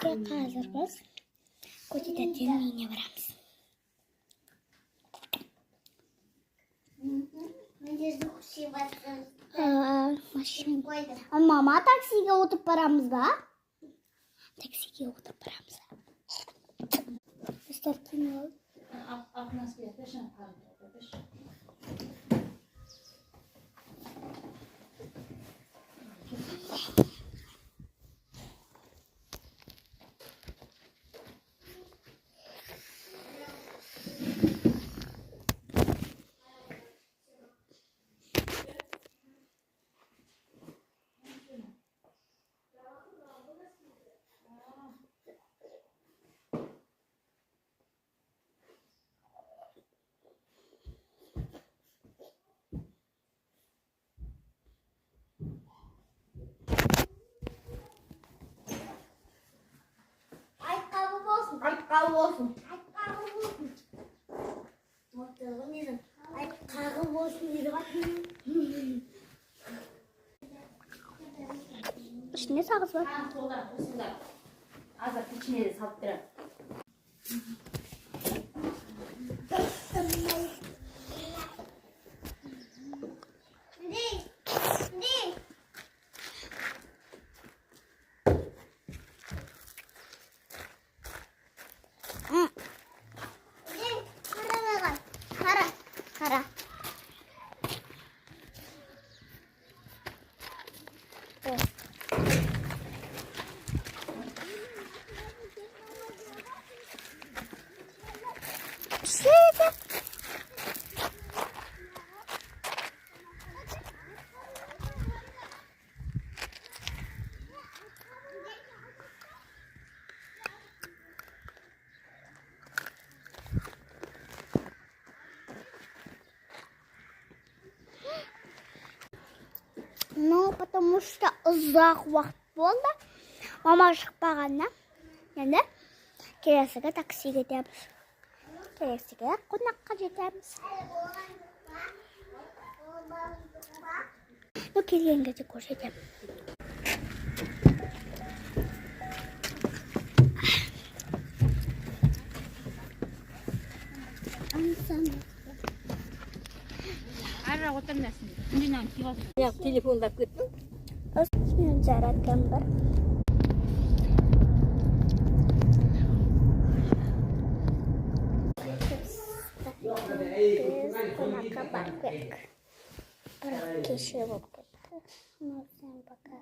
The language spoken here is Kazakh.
Қазір біз көтетәтенің үйіне барамыз. Мама, таксиге отырып барамыз ба? Таксиге отырып барамыз. Достар, кино. Айтқалы болсын. Айтқалы болсын дейді ғой. Ішіне сағыз бар. Осында. Азыр içine de салып берем. Қара. Ну, потому что ұзақ уақыт болды. Мама шықпағаннан. Енді келесіге такси кетеміз. Келесіге қонаққа жетеміз. Ну, келген кезде көрсетемін. Ара отырмасын. Үндінен киіп Мен телефондап кеттім. Мен жаратқан бар. Біз қонаққа барып едік. Бірақ кеше болып кетті. Ну, всем пока.